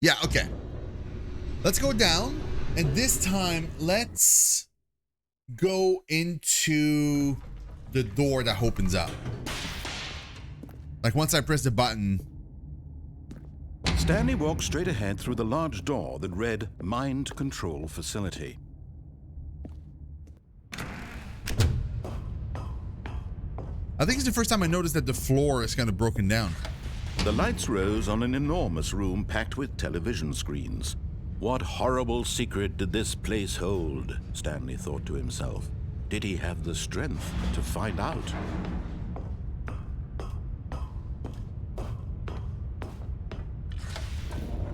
Yeah, okay. Let's go down. And this time, let's go into the door that opens up. Like once I press the button. Stanley walked straight ahead through the large door that read Mind Control Facility. I think it's the first time I noticed that the floor is kind of broken down. The lights rose on an enormous room packed with television screens. What horrible secret did this place hold? Stanley thought to himself. Did he have the strength to find out?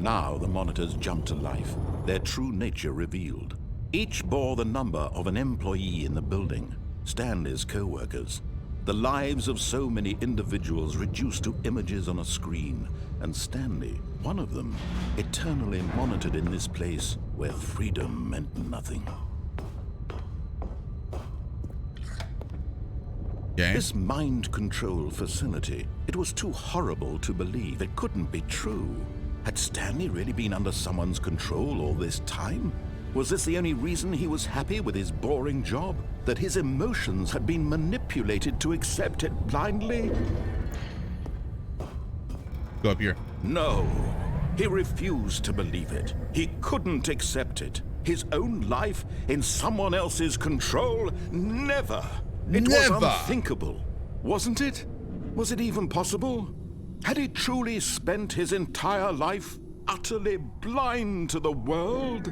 Now the monitors jumped to life, their true nature revealed. Each bore the number of an employee in the building, Stanley's co-workers. The lives of so many individuals reduced to images on a screen, and Stanley, one of them, eternally monitored in this place where freedom meant nothing. Okay. This mind control facility, it was too horrible to believe. It couldn't be true. Had Stanley really been under someone's control all this time? Was this the only reason he was happy with his boring job? That his emotions had been manipulated to accept it blindly? Go up here. No. He refused to believe it. He couldn't accept it. His own life in someone else's control? Never. It was unthinkable. Wasn't it? Was it even possible? Had he truly spent his entire life utterly blind to the world?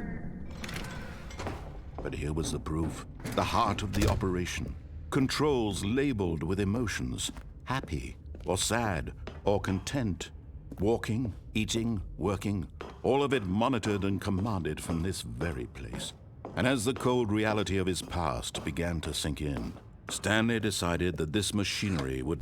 But here was the proof. The heart of the operation. Controls labeled with emotions. Happy, or sad, or content. Walking, eating, working. All of it monitored and commanded from this very place. And as the cold reality of his past began to sink in, Stanley decided that this machinery would...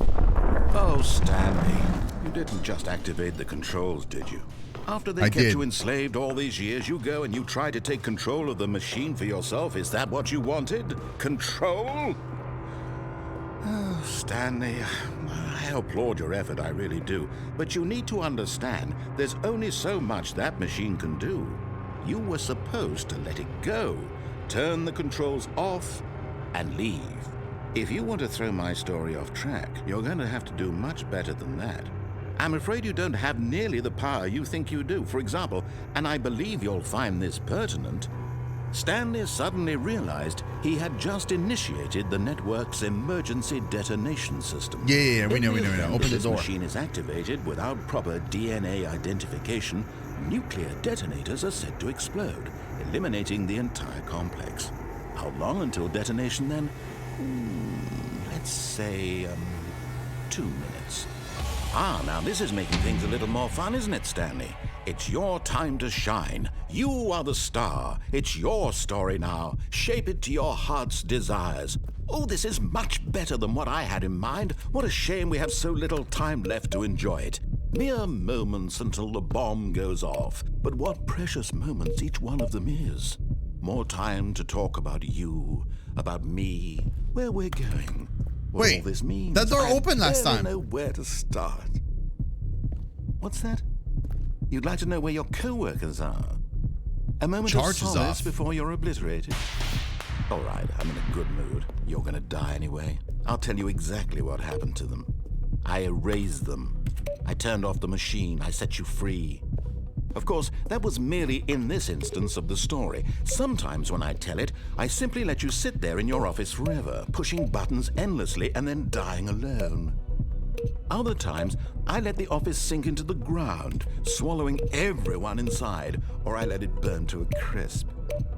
Oh, Stanley, you didn't just activate the controls, did you? After they kept you enslaved all these years, you go and you try to take control of the machine for yourself. Is that what you wanted? Control? Oh, Stanley, I applaud your effort, I really do. But you need to understand, there's only so much that machine can do. You were supposed to let it go, turn the controls off, and leave. If you want to throw my story off track, you're going to have to do much better than that. I'm afraid you don't have nearly the power you think you do. For example, and I believe you'll find this pertinent, Stanley suddenly realized he had just initiated the network's emergency detonation system. Yeah, we know. Open the door. If this machine is activated without proper DNA identification, nuclear detonators are said to explode, eliminating the entire complex. How long until detonation then? Let's say, 2 minutes. Ah, now this is making things a little more fun, isn't it, Stanley? It's your time to shine. You are the star. It's your story now. Shape it to your heart's desires. Oh, this is much better than what I had in mind. What a shame we have so little time left to enjoy it. Mere moments until the bomb goes off. But what precious moments each one of them is. More time to talk about you, about me, where we're going. What Wait, all this means. that door opened last time. I don't know where to start. What's that? You'd like to know where your co-workers are? A moment of solace before you're obliterated. All right, I'm in a good mood. You're gonna die anyway. I'll tell you exactly what happened to them. I erased them. I turned off the machine. I set you free. Of course, that was merely in this instance of the story. Sometimes when I tell it, I simply let you sit there in your office forever, pushing buttons endlessly and then dying alone. Other times, I let the office sink into the ground, swallowing everyone inside, or I let it burn to a crisp.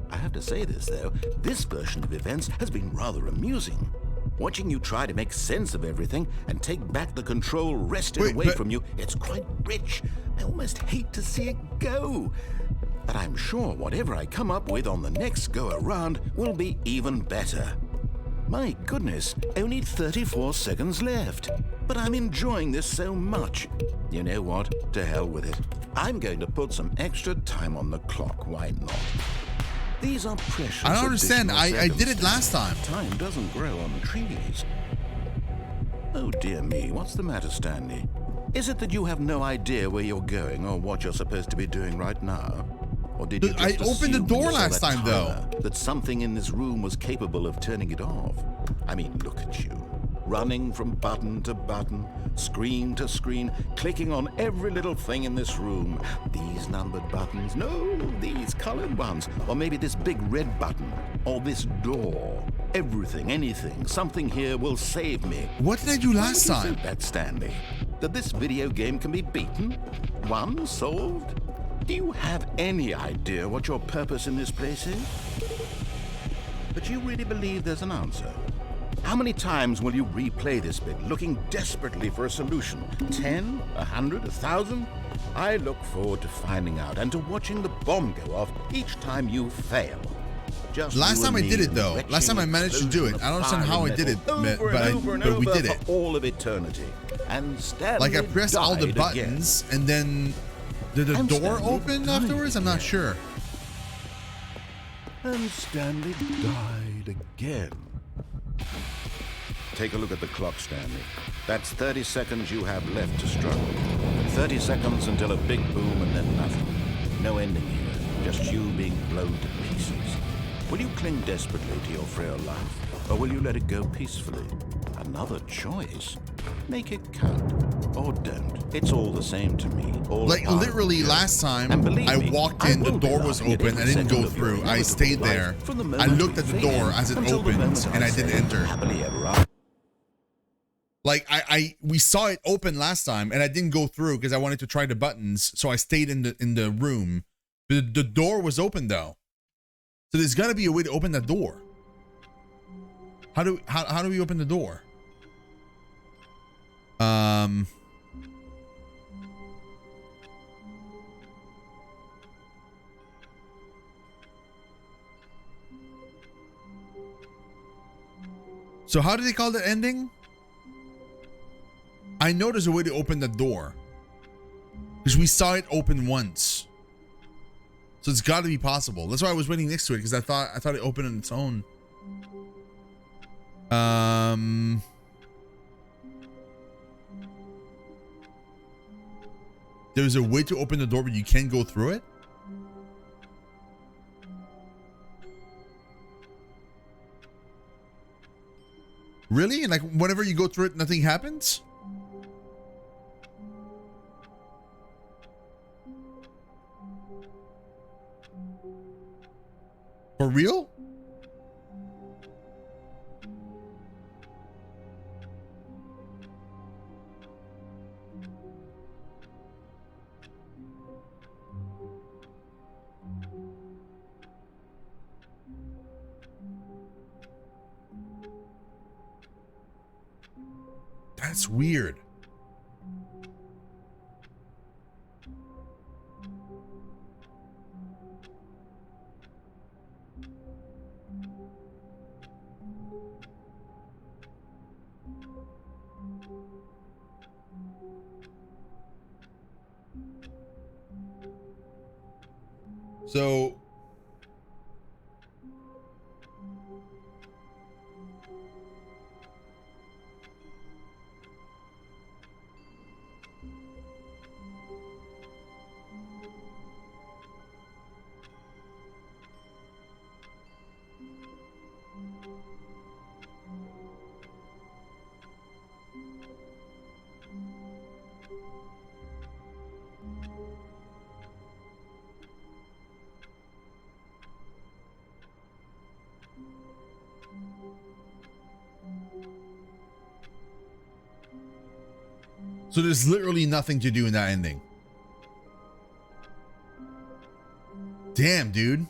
I have to say this, though, this version of events has been rather amusing. Watching you try to make sense of everything and take back the control wrested away from you, it's quite rich. I almost hate to see it go. But I'm sure whatever I come up with on the next go-around will be even better. My goodness, only 34 seconds left. But I'm enjoying this so much. You know what? To hell with it. I'm going to put some extra time on the clock. Why not? These are precious. I don't understand. I did it last time. Time doesn't grow on trees. Oh dear me, what's the matter, Stanley? Is it that you have no idea where you're going or what you're supposed to be doing right now? Or did you just I opened the assume door when you saw last that time, though. timer that something in this room was capable of turning it off? I mean, look at you. Running from button to button, screen to screen, clicking on every little thing in this room. These numbered buttons, no, these colored ones. Or maybe this big red button, or this door. Everything, anything, something here will save me. What did I do last Why would you time? think that, Stanley? That this video game can be beaten? Won? Solved? Do you have any idea what your purpose in this place is? But you really believe there's an answer? How many times will you replay this bit, looking desperately for a solution? 10? 100? 1,000? I look forward to finding out and to watching the bomb go off each time you fail. Just Last time I did it, though. Last time I managed to do it. I don't understand how I did it, but we did it. For all of eternity. And Stanley Like, I pressed all the buttons, and then did the door open afterwards? I'm not sure. And Stanley died again. Take a look at the clock, Stanley. That's 30 seconds you have left to struggle. 30 seconds until a big boom and then nothing. No ending here, just you being blown to pieces. Will you cling desperately to your frail life, or will you let it go peacefully? Another choice. Make it count, or don't. It's all the same to me. Like, literally last time I walked in, the door was open. I didn't go through. I stayed there. I looked at the door as it opened, and I didn't enter. Like, we saw it open last time, and I didn't go through because I wanted to try the buttons, so I stayed in the room. The door was open, though. So there's got to be a way to open that door. How do we open the door? So how do they call the ending? I know there's a way to open the door, because we saw it open once. So it's got to be possible. That's why I was waiting next to it, because I thought it opened on its own. There's a way to open the door, but you can't go through it? Really? And like, whenever you go through it, nothing happens? For real? That's weird. So there's literally nothing to do in that ending. Damn, dude.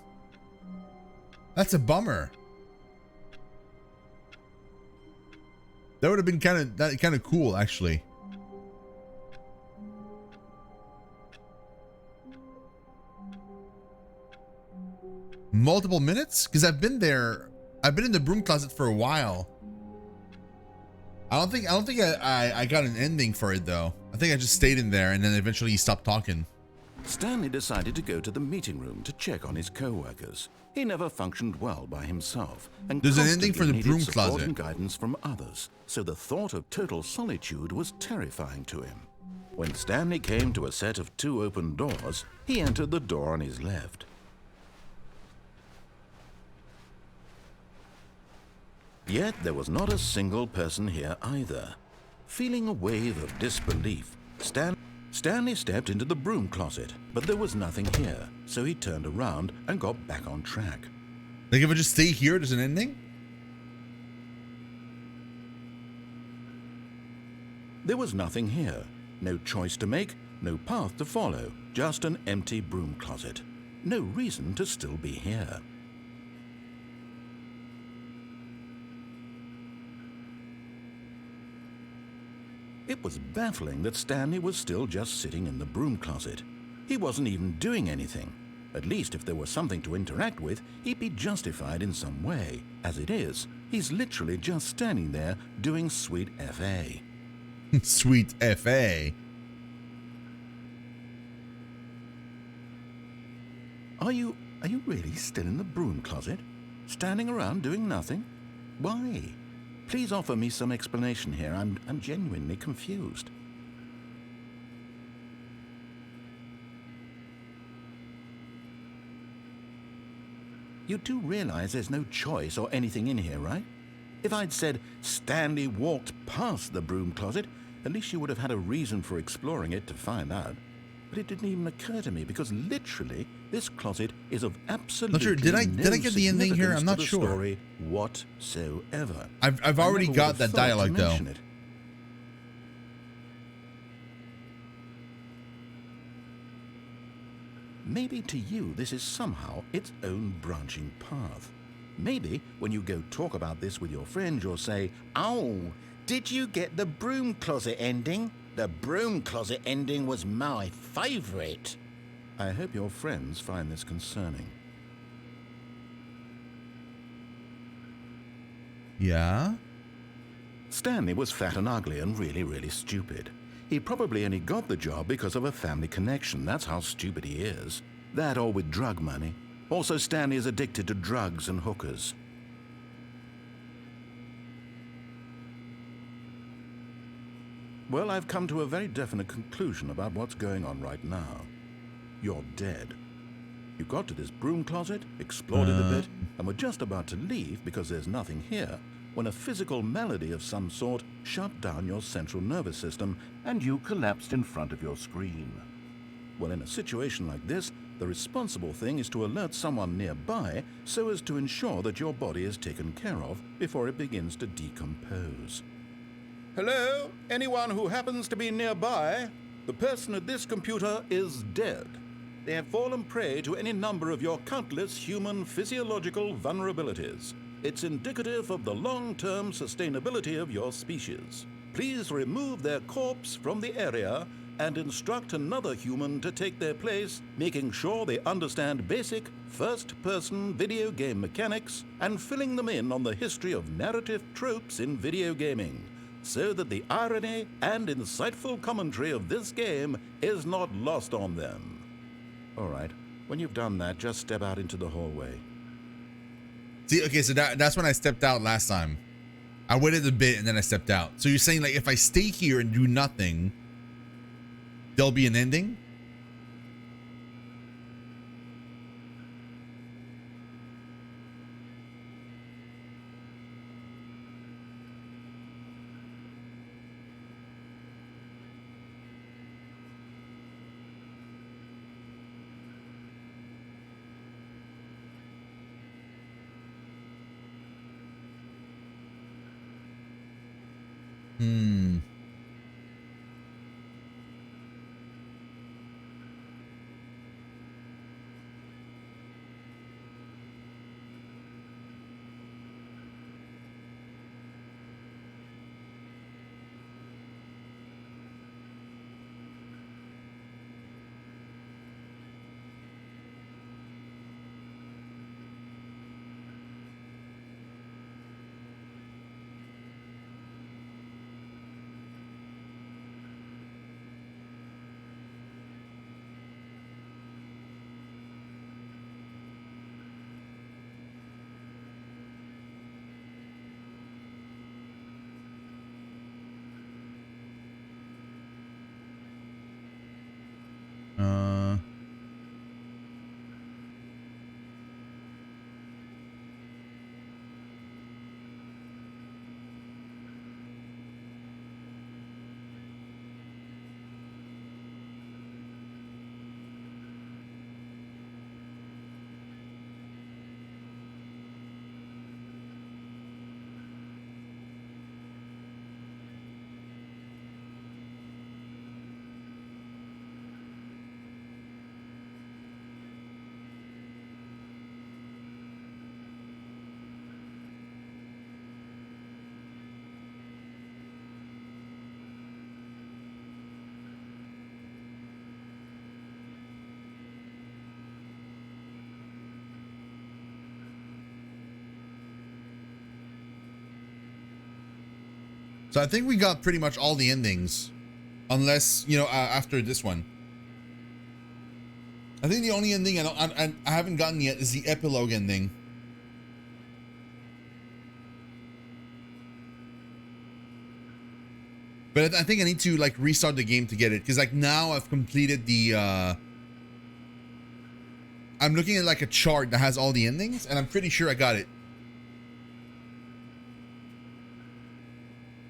That's a bummer. That would have been kind of cool, actually. Multiple minutes? Because I've been there. I've been in the broom closet for a while. I don't think I got an ending for it, though. I think I just stayed in there and then eventually he stopped talking. Stanley decided to go to the meeting room to check on his co-workers. He never functioned well by himself, and there's an ending for the needed broom support closet and guidance from others. So the thought of total solitude was terrifying to him. When Stanley came to a set of 2 open doors, he entered the door on his left. Yet there was not a single person here either. Feeling a wave of disbelief, Stanley stepped into the broom closet, but there was nothing here, so he turned around and got back on track. Like if I just stay here, there's an ending? There was nothing here. No choice to make, no path to follow, just an empty broom closet. No reason to still be here. It was baffling that Stanley was still just sitting in the broom closet. He wasn't even doing anything. At least if there was something to interact with, he'd be justified in some way. As it is, he's literally just standing there doing sweet FA. Sweet FA. Are you really still in the broom closet? Standing around doing nothing? Why? Please offer me some explanation here. I'm genuinely confused. You do realize there's no choice or anything in here, right? If I'd said Stanley walked past the broom closet, at least you would have had a reason for exploring it to find out. But it didn't even occur to me because literally this closet is of absolutely not sure. Did I get the ending here? I'm not sure. Story whatsoever. I've already got that dialogue though. Maybe to you this is somehow its own branching path. Maybe when you go talk about this with your friends, you'll say, "Oh, did you get the broom closet ending? The broom closet ending was my favorite." I hope your friends find this concerning. Yeah? Stanley was fat and ugly and really, really stupid. He probably only got the job because of a family connection. That's how stupid he is. That or with drug money. Also, Stanley is addicted to drugs and hookers. Well, I've come to a very definite conclusion about what's going on right now. You're dead. You got to this broom closet, explored it a bit, and were just about to leave because there's nothing here, when a physical malady of some sort shut down your central nervous system and you collapsed in front of your screen. Well, in a situation like this, the responsible thing is to alert someone nearby so as to ensure that your body is taken care of before it begins to decompose. Hello? Anyone who happens to be nearby? The person at this computer is dead. They have fallen prey to any number of your countless human physiological vulnerabilities. It's indicative of the long-term sustainability of your species. Please remove their corpse from the area and instruct another human to take their place, making sure they understand basic first-person video game mechanics and filling them in on the history of narrative tropes in video gaming, so that the irony and insightful commentary of this game is not lost on them. All right, when you've done that, just step out into the hallway. See, okay, so that's when I stepped out last time. I waited a bit and then I stepped out. So you're saying like if I stay here and do nothing, there'll be an ending? So I think we got pretty much all the endings. Unless, you know, after this one. I think the only ending I haven't gotten yet is the epilogue ending. But I think I need to like restart the game to get it. Because like now I've completed the... I'm looking at like a chart that has all the endings. And I'm pretty sure I got it.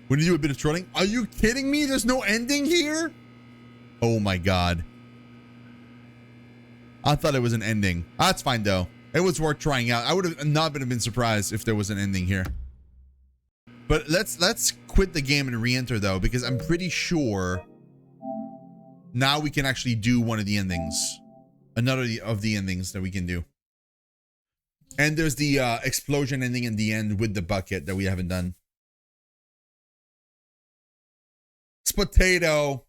When you do a bit of trolling? Are you kidding me? There's no ending here? Oh my god. I thought it was an ending. That's fine though. It was worth trying out. I would have not been surprised if there was an ending here. But let's quit the game and re-enter though, because I'm pretty sure now we can actually do one of the endings. Another of the endings that we can do. And there's the explosion ending in the end with the bucket that we haven't done. It's potato.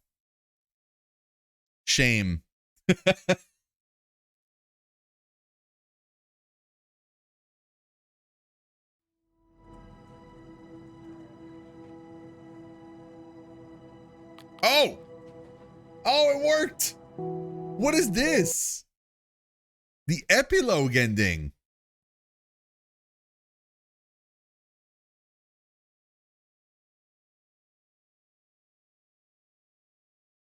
Shame. Oh! Oh, it worked! What is this? The epilogue ending.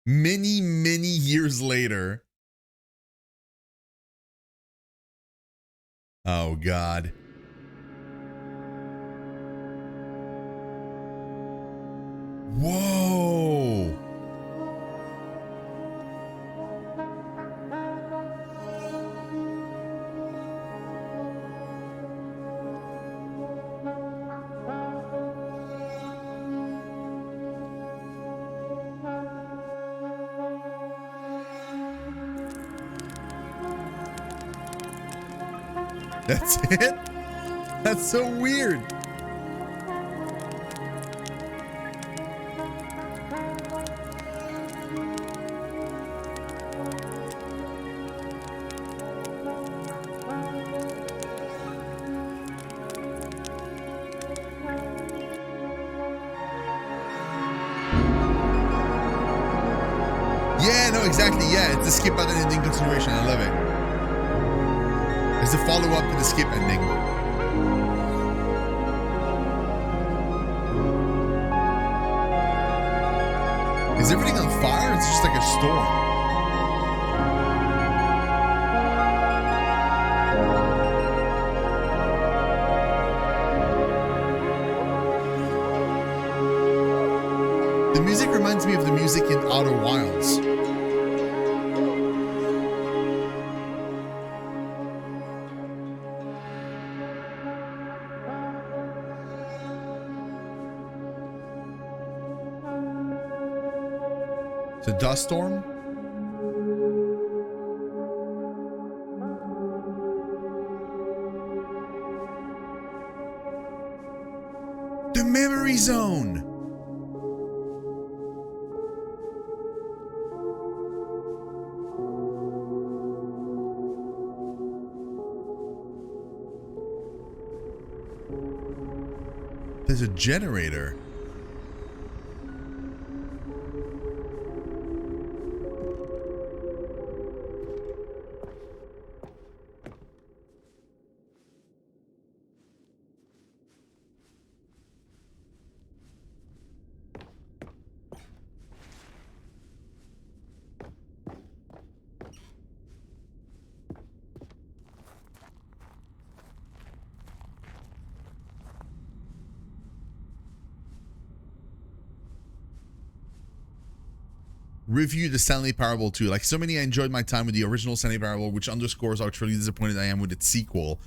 Many, many years later. Oh, God. Whoa. That's it? That's so weird. Yeah, no, exactly. Yeah, it's the skip button ending continuation. I love it. It's the follow-up to the skip ending. Is everything on fire? It's just like a storm. The music reminds me of the music in Outer Wilds. It's a dust storm? The memory zone! There's a generator. Review the Stanley Parable 2. Like so many, I enjoyed my time with the original Stanley Parable, which underscores how truly disappointed I am with its sequel.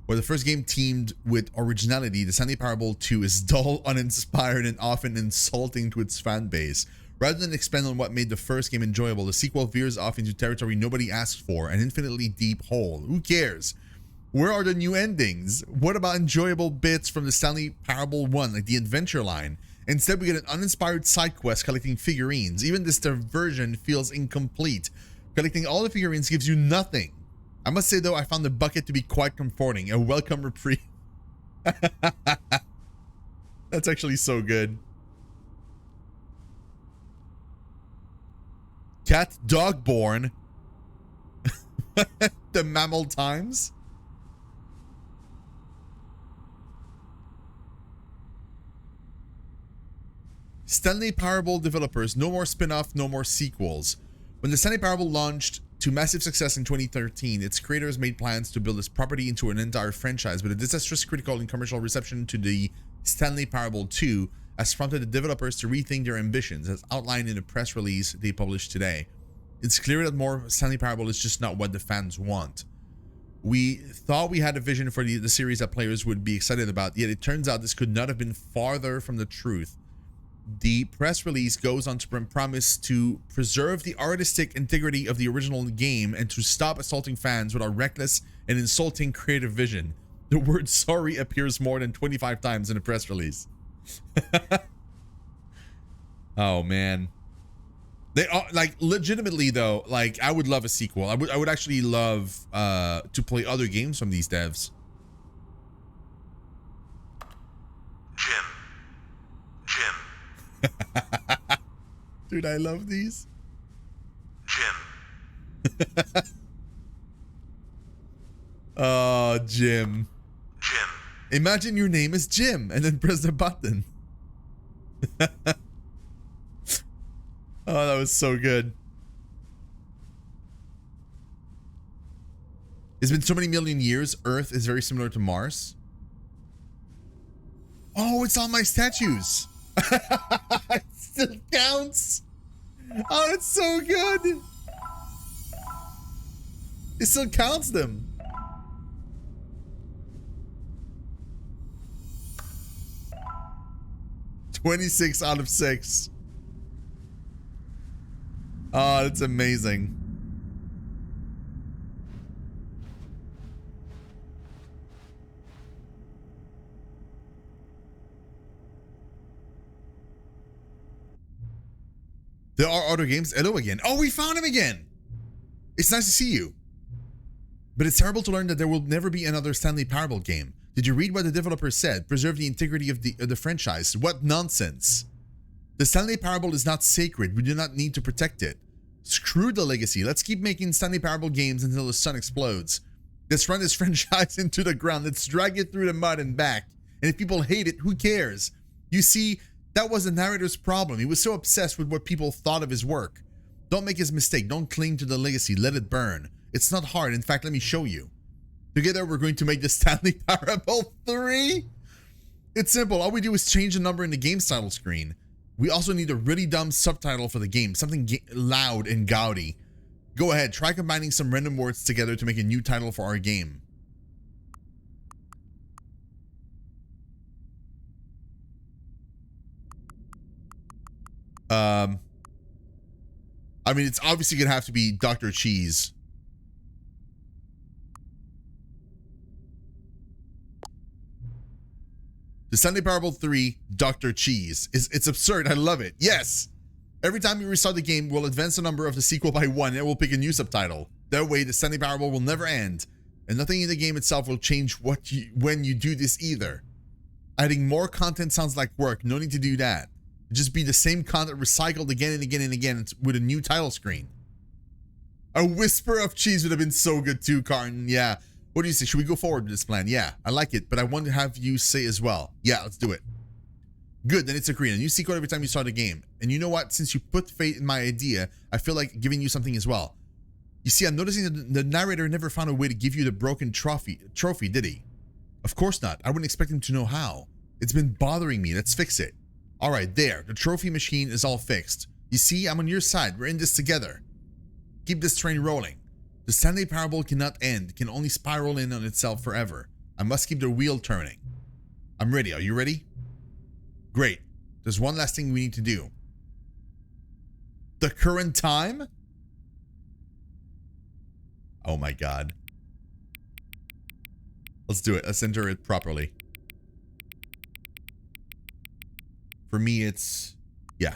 Where the first game teamed with originality, the Stanley Parable 2 is dull, uninspired, and often insulting to its fan base. Rather than expand on what made the first game enjoyable, the sequel veers off into territory nobody asked for, an infinitely deep hole. Who cares? Where are the new endings? What about enjoyable bits from the Stanley Parable 1, like the adventure line? Instead, we get an uninspired side quest collecting figurines. Even this version feels incomplete. Collecting all the figurines gives you nothing. I must say, though, I found the bucket to be quite comforting. A welcome reprieve. That's actually so good. Cat dog born. The mammal times. Stanley Parable developers, no more spin-off, no more sequels. When the Stanley Parable launched to massive success in 2013, its creators made plans to build this property into an entire franchise, but a disastrous critical and commercial reception to the Stanley Parable 2 has prompted the developers to rethink their ambitions, as outlined in a press release they published today. It's clear that more Stanley Parable is just not what the fans want. We thought we had a vision for the series that players would be excited about, yet it turns out this could not have been farther from the truth. The press release goes on to promise to preserve the artistic integrity of the original game and to stop assaulting fans with our reckless and insulting creative vision. The word sorry appears more than 25 times in the press release. Oh man. They are like legitimately though, like I would love a sequel. I would actually love to play other games from these devs. Jim. Dude, I love these. Jim. Oh, Jim. Jim. Imagine your name is Jim and then press the button. Oh, that was so good. It's been so many million years. Earth is very similar to Mars. Oh, it's on my statues. It still counts. Oh, it's so good. It still counts them. "26 out of 6. Oh, that's amazing. There are other games. Hello again. Oh, we found him again. It's nice to see you. But it's terrible to learn that there will never be another Stanley Parable game. Did you read what the developer said? Preserve the integrity of the franchise. What nonsense. The Stanley Parable is not sacred. We do not need to protect it. Screw the legacy. Let's keep making Stanley Parable games until the sun explodes. Let's run this franchise into the ground. Let's drag it through the mud and back. And if people hate it, who cares? You see, that was the narrator's problem. He was so obsessed with what people thought of his work. Don't make his mistake. Don't cling to the legacy. Let it burn. It's not hard. In fact, let me show you. Together, we're going to make the Stanley Parable 3. It's simple. All we do is change the number in the game's title screen. We also need a really dumb subtitle for the game. Something loud and gaudy. Go ahead. Try combining some random words together to make a new title for our game. I mean, it's obviously gonna have to be Dr. Cheese. The Stanley Parable 3, Dr. Cheese. It's absurd. I love it. Yes. Every time you restart the game, we'll advance the number of the sequel by 1 and we'll pick a new subtitle. That way, the Stanley Parable will never end. And nothing in the game itself will change when you do this either. Adding more content sounds like work. No need to do that. Just be the same content recycled again and again and again with a new title screen. A whisper of cheese would have been so good too, Carton. Yeah. What do you say? Should we go forward with this plan? Yeah, I like it, but I want to have you say as well. Yeah, let's do it. Good, then it's agreed. A new sequel every time you start a game. And you know what? Since you put faith in my idea, I feel like giving you something as well. You see, I'm noticing that the narrator never found a way to give you the broken trophy, did he? Of course not. I wouldn't expect him to know how. It's been bothering me. Let's fix it. All right, there. The trophy machine is all fixed. You see, I'm on your side. We're in this together. Keep this train rolling. The Stanley Parable cannot end. It can only spiral in on itself forever. I must keep the wheel turning. I'm ready. Are you ready? Great. There's one last thing we need to do. The current time? Oh my God. Let's do it. Let's enter it properly. For me, it's... yeah.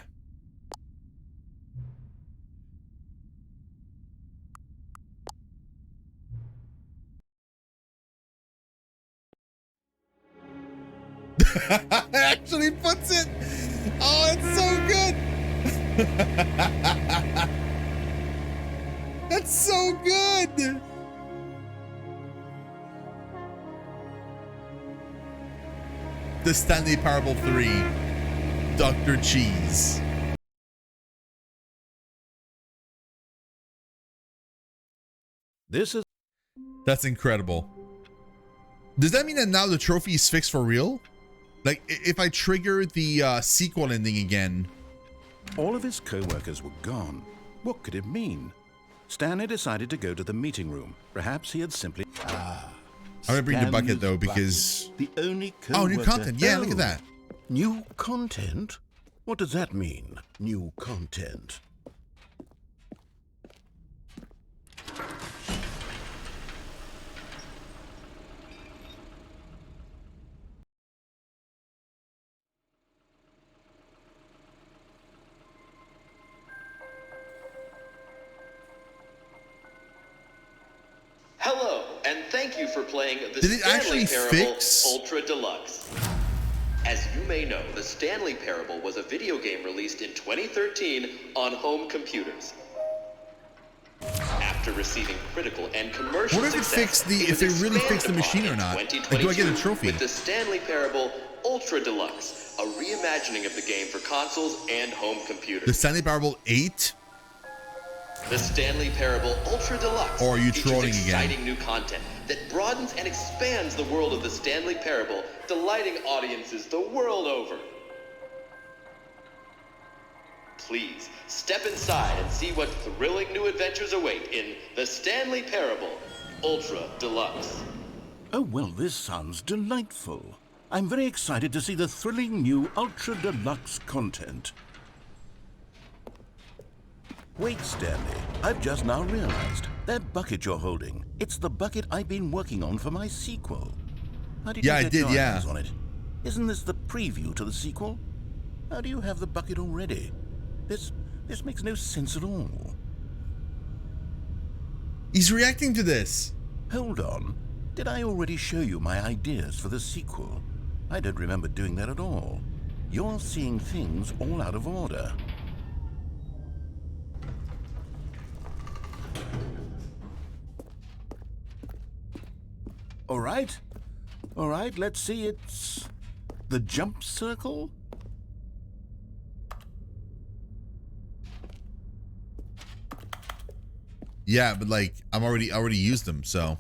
It actually puts it. Oh, it's so good. That's so good. The Stanley Parable 3, Dr. Cheese. That's incredible. Does that mean that now the trophy is fixed for real? Like, if I trigger the sequel ending again. All of his co-workers were gone. What could it mean? Stanley decided to go to the meeting room. Perhaps he had simply... I'm gonna bring the bucket though, because... The only oh, new content. Yeah, look at that. New content? What does that mean, new content? Hello, and thank you for playing the Did it Stanley actually Parable fix? Ultra Deluxe. As you may know, the Stanley Parable was a video game released in 2013 on home computers. After receiving critical and commercial What if it success, fixed the? it If was they really fixed the expanded machine or upon not? in Like, do I get a 2022 trophy? With the Stanley Parable Ultra Deluxe, a reimagining of the game for consoles and home computers. The Stanley Parable 8? The Stanley Parable Ultra Deluxe Or are you features trolling again? exciting new content that broadens and expands the world of the Stanley Parable, delighting audiences the world over. Please, step inside and see what thrilling new adventures await in the Stanley Parable Ultra Deluxe. Oh, well, this sounds delightful. I'm very excited to see the thrilling new Ultra Deluxe content. Wait, Stanley, I've just now realized that bucket you're holding, it's the bucket I've been working on for my sequel. How did Yeah, you I get did, your yeah. hands on it? Isn't this the preview to the sequel? How do you have the bucket already? This makes no sense at all. He's reacting to this. Hold on. Did I already show you my ideas for the sequel? I don't remember doing that at all. You're seeing things all out of order. All right, let's see, it's the jump circle? Yeah, but like I already used them, so.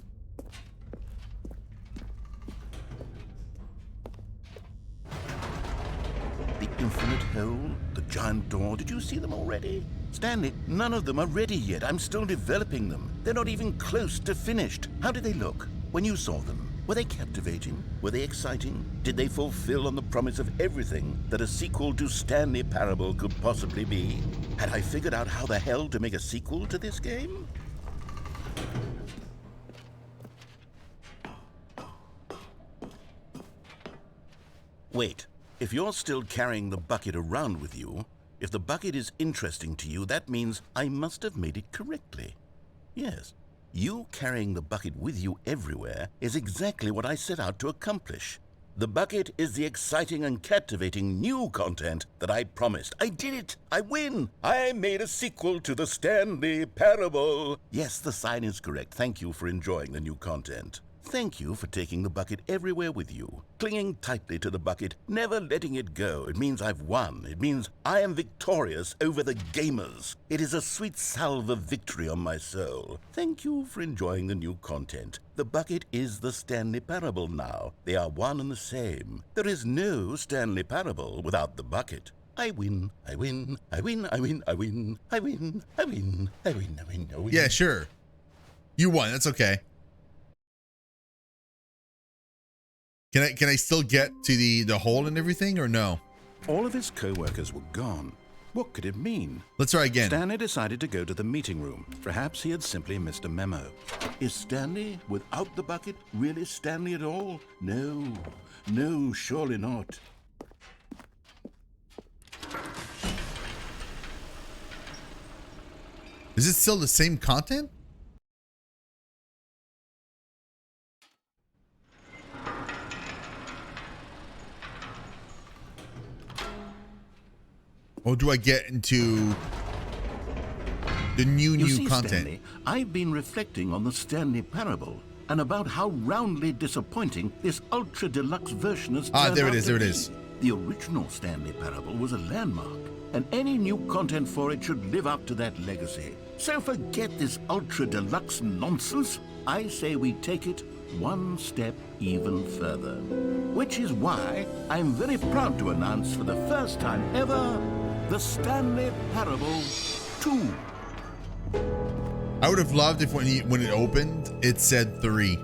The infinite hole, the giant door, did you see them already? Stanley, none of them are ready yet. I'm still developing them. They're not even close to finished. How did they look when you saw them? Were they captivating? Were they exciting? Did they fulfill on the promise of everything that a sequel to Stanley Parable could possibly be? Had I figured out how the hell to make a sequel to this game? Wait, if you're still carrying the bucket around with you, if the bucket is interesting to you, that means I must have made it correctly. Yes. You carrying the bucket with you everywhere is exactly what I set out to accomplish. The bucket is the exciting and captivating new content that I promised. I did it! I win! I made a sequel to the Stanley Parable! Yes, the sign is correct. Thank you for enjoying the new content. Thank you for taking the bucket everywhere with you, clinging tightly to the bucket, never letting it go. It means I've won. It means I am victorious over the gamers. It is a sweet salve of victory on my soul. Thank you for enjoying the new content. The bucket is the Stanley Parable now. They are one and the same. There is no Stanley Parable without the bucket. I win, I win, I win, I win, I win, I win, I win, I win, I win, I win. Yeah, sure. You won. That's okay. Can I still get to the hole and everything, or no? All of his co-workers were gone. What could it mean? Let's try again. Stanley decided to go to the meeting room. Perhaps he had simply missed a memo. Is Stanley, without the bucket, really Stanley at all? No, no, surely not. Is it still the same content? Or do I get into... The new content. Stanley, I've been reflecting on the Stanley Parable and about how roundly disappointing this ultra deluxe version has turned out. There it is. to There it be. is. The original Stanley Parable was a landmark, and any new content for it should live up to that legacy. So forget this ultra deluxe nonsense. I say we take it one step even further. Which is why I'm very proud to announce for the first time ever, the Stanley Parable 2. I would have loved if when it opened, it said 3.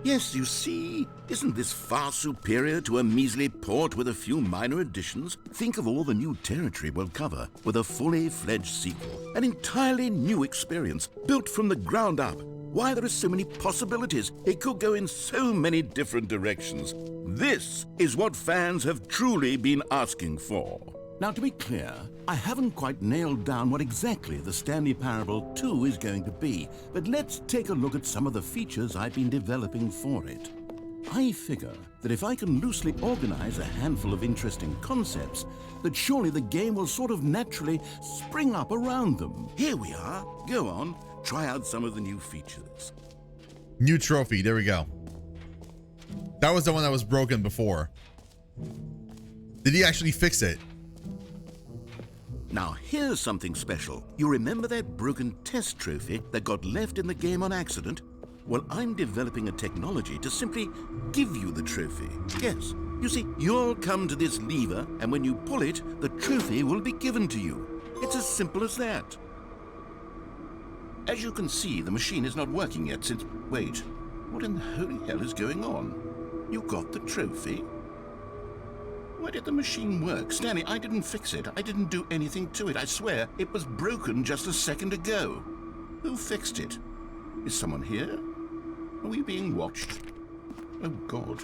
Yes, you see, isn't this far superior to a measly port with a few minor additions? Think of all the new territory we'll cover with a fully fledged sequel. An entirely new experience, built from the ground up. Why, there are so many possibilities. It could go in so many different directions. This is what fans have truly been asking for. Now, to be clear, I haven't quite nailed down what exactly the Stanley Parable 2 is going to be, but let's take a look at some of the features I've been developing for it. I figure that if I can loosely organize a handful of interesting concepts, that surely the game will sort of naturally spring up around them. Here we are. Go on, try out some of the new features. New trophy. There we go. That was the one that was broken before. Did he actually fix it? Now, here's something special. You remember that broken test trophy that got left in the game on accident? Well, I'm developing a technology to simply give you the trophy. Yes, you see, you'll come to this lever, and when you pull it, the trophy will be given to you. It's as simple as that. As you can see, the machine is not working yet since... Wait, what in the holy hell is going on? You got the trophy? Why did the machine work? Stanley, I didn't fix it. I didn't do anything to it. I swear, it was broken just a second ago. Who fixed it? Is someone here? Are we being watched? Oh, God.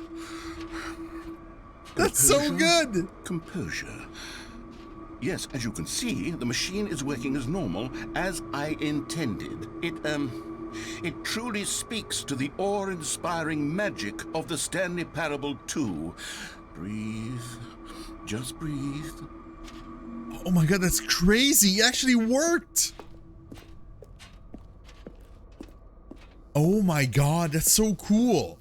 That's so good! Composure. Yes, as you can see, the machine is working as normal, as I intended. It truly speaks to the awe-inspiring magic of the Stanley Parable 2. Breathe. Just breathe. Oh my god, that's crazy. It actually worked. Oh my god, that's so cool.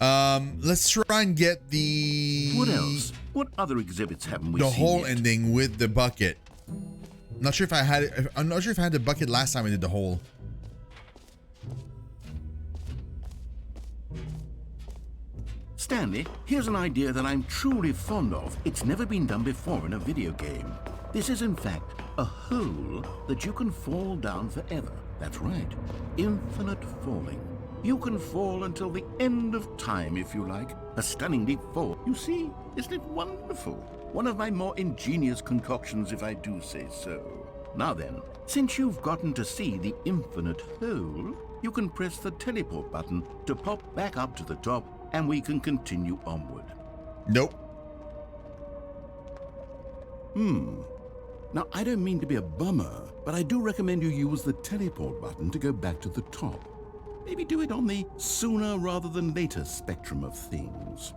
Let's try and get the... What else? What other exhibits haven't we seen the whole yet? ending with the bucket. I'm not sure if I had it. I'm not sure if I had the bucket last time I did the whole. Stanley, here's an idea that I'm truly fond of. It's never been done before in a video game. This is, in fact, a hole that you can fall down forever. That's right. Infinite falling. You can fall until the end of time, if you like. A stunning leap forward. You see, isn't it wonderful? One of my more ingenious concoctions, if I do say so. Now then, since you've gotten to see the infinite hole, you can press the teleport button to pop back up to the top, and we can continue onward. Nope. Now, I don't mean to be a bummer, but I do recommend you use the teleport button to go back to the top. Maybe do it on the sooner rather than later spectrum of things.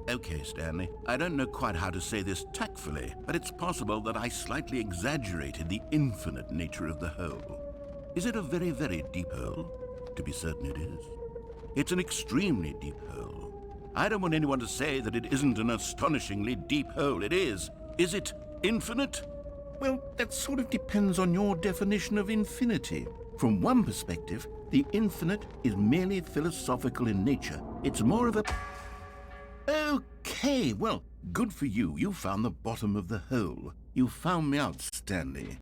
Okay, Stanley, I don't know quite how to say this tactfully, but it's possible that I slightly exaggerated the infinite nature of the hole. Is it a very, very deep hole? To be certain it is. It's an extremely deep hole. I don't want anyone to say that it isn't an astonishingly deep hole. It is. Is it infinite? Well, that sort of depends on your definition of infinity. From one perspective, the infinite is merely philosophical in nature. It's more of a... Okay, well, good for you. You found the bottom of the hole. You found me out, Stanley.